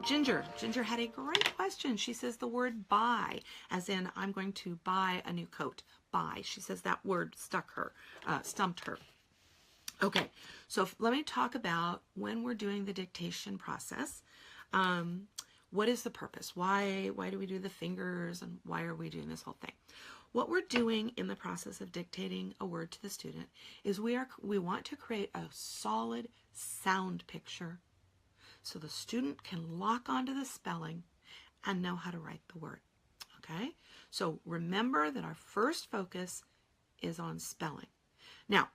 Ginger had a great question. She says the word buy, as in I'm going to buy a new coat. Buy. She says that word stumped her. Okay, so let me talk about when we're doing the dictation process. What is the purpose? Why do we do the fingers, and why are we doing this whole thing? What we're doing in the process of dictating a word to the student is we want to create a solid sound picture so the student can lock onto the spelling and know how to write the word. Okay? So remember that our first focus is on spelling. Now,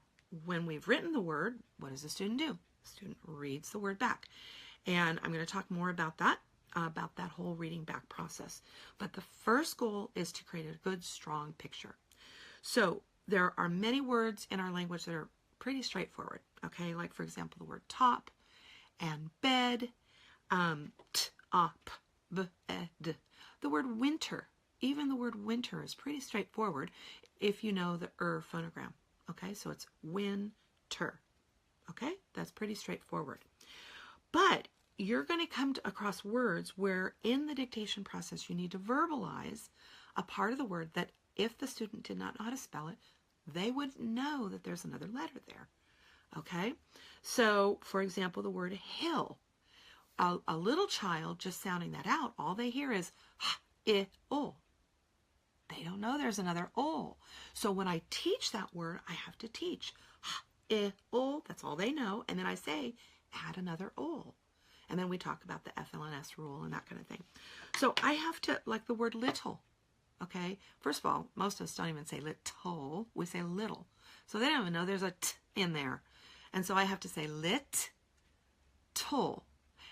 when we've written the word, what does the student do? The student reads the word back. And I'm going to talk more about that whole reading back process. But the first goal is to create a good, strong picture. So there are many words in our language that are pretty straightforward. Okay, like for example, the word top and bed, b-e-d. The word winter, even the word winter is pretty straightforward if you know the phonogram. Okay, so it's winter. Okay, that's pretty straightforward. But you're going to come across words where in the dictation process you need to verbalize a part of the word that if the student did not know how to spell it, they would know that there's another letter there. Okay, so for example, the word hill. A little child just sounding that out, all they hear is h-i-o. They don't know there's another o. So when I teach that word, I have to teach h-i-o. That's all they know. And then I say, add another o. And then we talk about the FLNS rule and that kind of thing. So I have to, like the word little. Okay, first of all, most of us don't even say little. We say little. So they don't even know there's a t in there. And so I have to say lit-tol.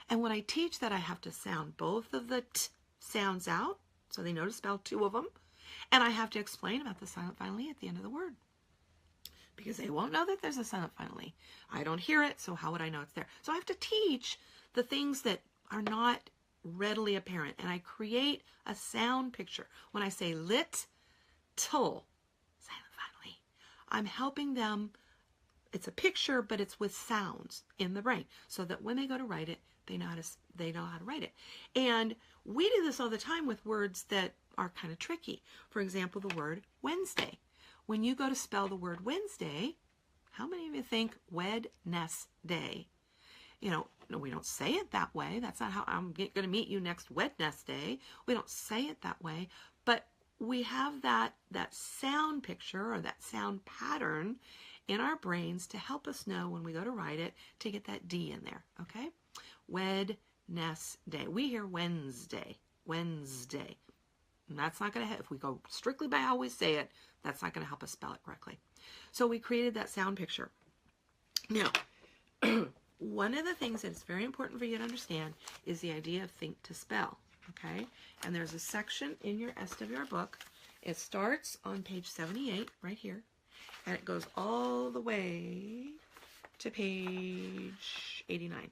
And when I teach that, I have to sound both of the t sounds out, so they know to spell two of them. And I have to explain about the silent final E at the end of the word, because they won't know that there's a silent final E. I don't hear it, so how would I know it's there? So I have to teach the things that are not readily apparent, and I create a sound picture. When I say lit-tol, silent final E, I'm helping them. It's a picture, but it's with sounds in the brain, so that when they go to write it, they know how to write it. And we do this all the time with words that are kind of tricky. For example, the word Wednesday. When you go to spell the word Wednesday, how many of you think Wednesday? You know, no, we don't say it that way. That's not how I'm going to meet you next Wednesday. We don't say it that way, but we have that sound picture or that sound pattern in our brains to help us know when we go to write it to get that D in there, okay? Wednesday. We hear Wednesday. Wednesday. And that's not going to help. If we go strictly by how we say it, that's not going to help us spell it correctly. So we created that sound picture. Now, one of the things that is very important for you to understand is the idea of think to spell, okay? And there's a section in your SWR book. It starts on page 78 right here, and it goes all the way to page 89.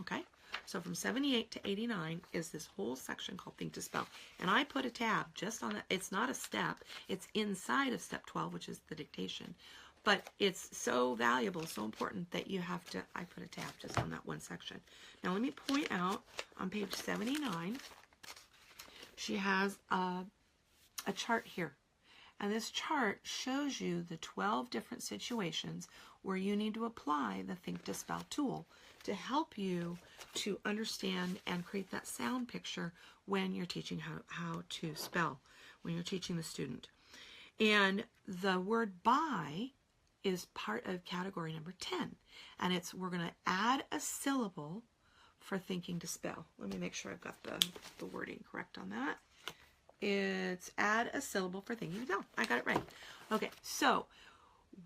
Okay, so from 78 to 89 is this whole section called Think to Spell. And I put a tab just on it. It's not a step. It's inside of step 12, which is the dictation. But it's so valuable, so important that you have to, I put a tab just on that one section. Now let me point out on page 79, she has a chart here. And this chart shows you the 12 different situations where you need to apply the Think to Spell tool to help you to understand and create that sound picture when you're teaching how to spell, when you're teaching the student. And the word by is part of category number 10. And we're going to add a syllable for thinking to spell. Let me make sure I've got the wording correct on that. It's add a syllable for thinking to spell. I got it right. Okay, so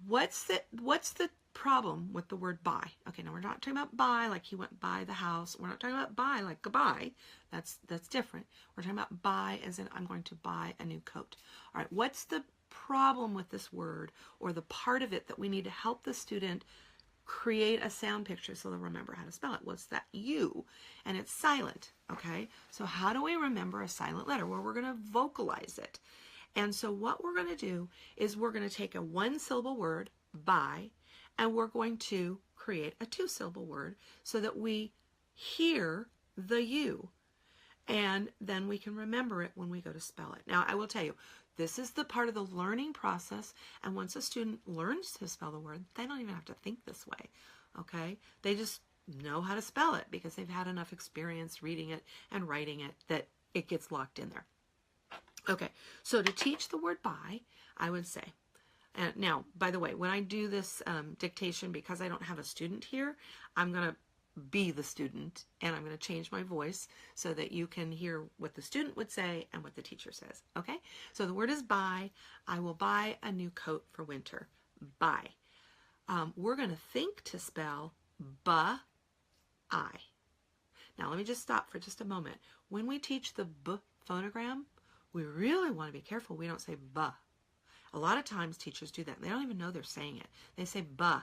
what's the problem with the word buy? Okay, now we're not talking about buy like he went by the house. We're not talking about buy like goodbye. That's different. We're talking about buy as in I'm going to buy a new coat. All right, what's the problem with this word or the part of it that we need to help the student create a sound picture so they'll remember how to spell it? What's that U? And it's silent, okay? So how do we remember a silent letter? Well, we're going to vocalize it. And so what we're going to do is we're going to take a one-syllable word, buy, and we're going to create a two-syllable word so that we hear the U. And then we can remember it when we go to spell it. Now, I will tell you, this is the part of the learning process. And once a student learns to spell the word, they don't even have to think this way. Okay? They just know how to spell it because they've had enough experience reading it and writing it that it gets locked in there. Okay, so to teach the word by, I would say, and now, by the way, when I do this dictation, because I don't have a student here, I'm going to be the student, and I'm going to change my voice so that you can hear what the student would say and what the teacher says. Okay, so the word is buy. I will buy a new coat for winter. Buy. We're going to think to spell buh, I. Now, let me just stop for just a moment. When we teach the B phonogram, we really want to be careful we don't say buh. A lot of times teachers do that. They don't even know they're saying it. They say buh,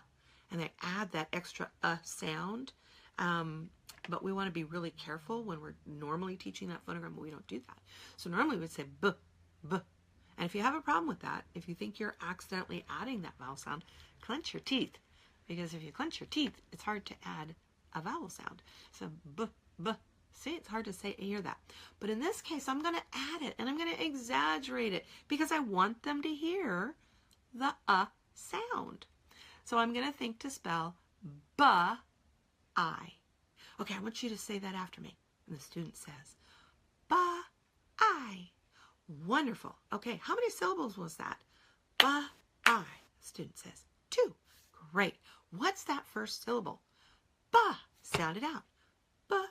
and they add that extra sound. But we want to be really careful when we're normally teaching that phonogram, but we don't do that. So normally we would say buh, buh. And if you have a problem with that, if you think you're accidentally adding that vowel sound, clench your teeth. Because if you clench your teeth, it's hard to add a vowel sound. So buh, buh. See, it's hard to say, hear that. But in this case, I'm going to add it, and I'm going to exaggerate it because I want them to hear the sound. So I'm going to think to spell buh, I. Okay, I want you to say that after me. And the student says, buh, I. Wonderful. Okay, how many syllables was that? Buh, I. The student says, 2. Great. What's that first syllable? Buh. Sound it out. Buh.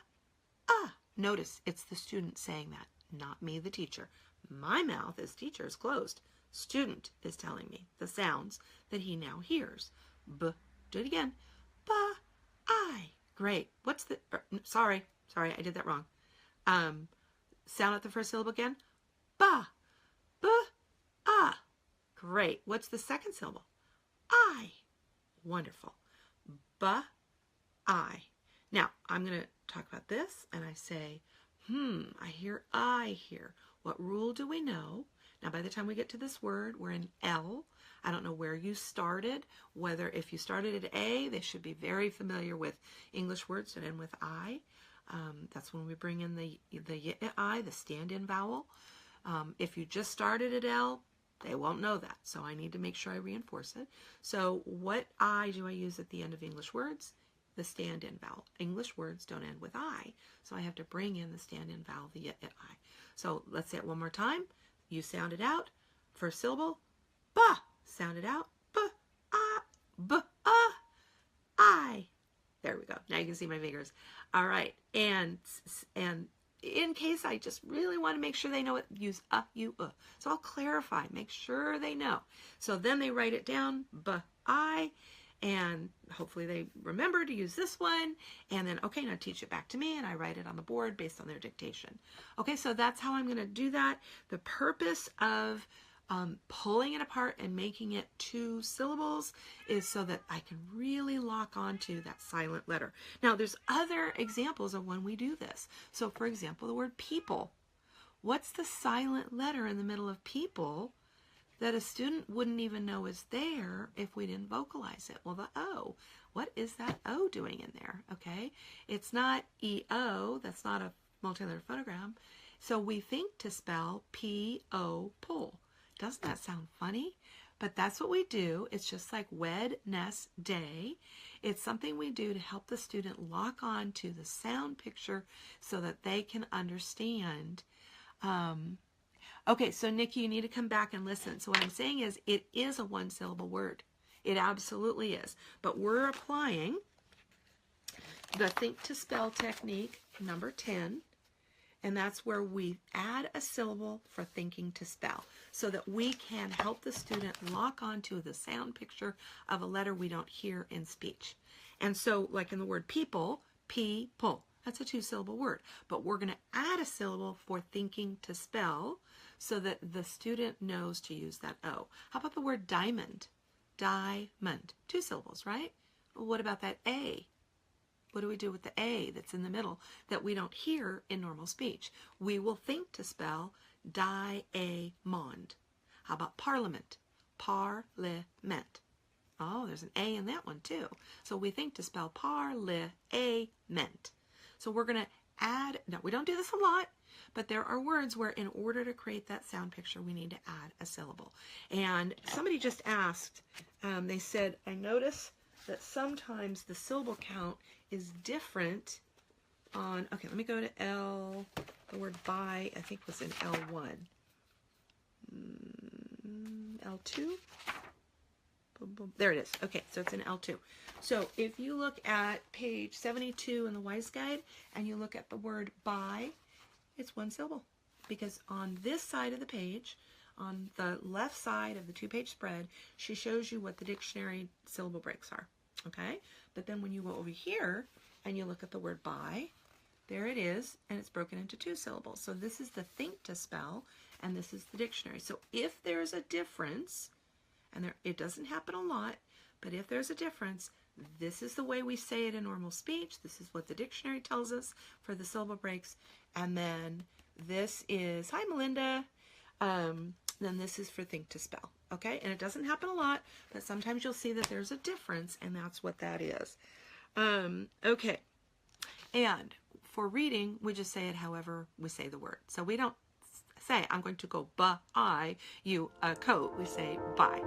Notice it's the student saying that, not me, the teacher. My mouth as teacher is closed. Student is telling me the sounds that he now hears. B. Do it again. Ba. I. Great. What's the... sorry, I did that wrong. Sound out the first syllable again. Ba. B. Ah. Great. What's the second syllable? I. Wonderful. Ba. I. Now, I'm going to talk about this, and I say, I hear I here. What rule do we know? Now, by the time we get to this word, we're in L. I don't know where you started, whether if you started at A, they should be very familiar with English words that end with I. That's when we bring in the I, the stand-in vowel. If you just started at L, they won't know that, so I need to make sure I reinforce it. So what I do I use at the end of English words? The stand-in vowel. English words don't end with I, so I have to bring in the stand-in vowel, the I. So let's say it one more time. You sound it out. First syllable, ba. Sound it out, b, I. There we go. Now you can see my fingers. All right, and in case I just really want to make sure they know it, use u. So I'll clarify, make sure they know. So then they write it down, b, I. And hopefully they remember to use this one. And then, okay, now teach it back to me. And I write it on the board based on their dictation. Okay, so that's how I'm going to do that. The purpose of pulling it apart and making it 2 syllables is so that I can really lock onto that silent letter. Now, there's other examples of when we do this. So, for example, the word people. What's the silent letter in the middle of people that a student wouldn't even know is there if we didn't vocalize it? Well, the O. What is that O doing in there? Okay, it's not E-O. That's not a multi-letter phonogram. So we think to spell P-O, pull. Doesn't that sound funny? But that's what we do. It's just like Wednesday. It's something we do to help the student lock on to the sound picture so that they can understand. Okay, so Nikki, you need to come back and listen. So what I'm saying is it is a 1-syllable word. It absolutely is. But we're applying the think to spell technique, number 10. And that's where we add a syllable for thinking to spell so that we can help the student lock onto the sound picture of a letter we don't hear in speech. And so like in the word people, people, that's a 2-syllable word. But we're going to add a syllable for thinking to spell so that the student knows to use that O. How about the word diamond? Diamond. 2 syllables, right? Well, what about that A? What do we do with the A that's in the middle that we don't hear in normal speech? We will think to spell diamond. How about parliament? Parliament. Oh, there's an A in that one too. So we think to spell parliament. So we're going to add, now we don't do this a lot, but there are words where in order to create that sound picture, we need to add a syllable. And somebody just asked, they said, I notice that sometimes the syllable count is different on, okay, let me go to L, the word by, I think was in L1. L2? Boom, boom. There it is. Okay, so it's in L2. So if you look at page 72 in the Wise Guide and you look at the word by, it's one syllable. Because on this side of the page, on the left side of the 2-page spread, she shows you what the dictionary syllable breaks are. Okay? But then when you go over here and you look at the word by, there it is, and it's broken into 2 syllables. So this is the think to spell, and this is the dictionary. So if there's a difference, and it doesn't happen a lot, but if there's a difference, this is the way we say it in normal speech. This is what the dictionary tells us for the syllable breaks. And then this is, hi Melinda, then this is for think to spell. Okay, and it doesn't happen a lot, but sometimes you'll see that there's a difference, and that's what that is. Okay, and for reading, we just say it however we say the word. So we don't say, I'm going to go buy you a coat. We say buy.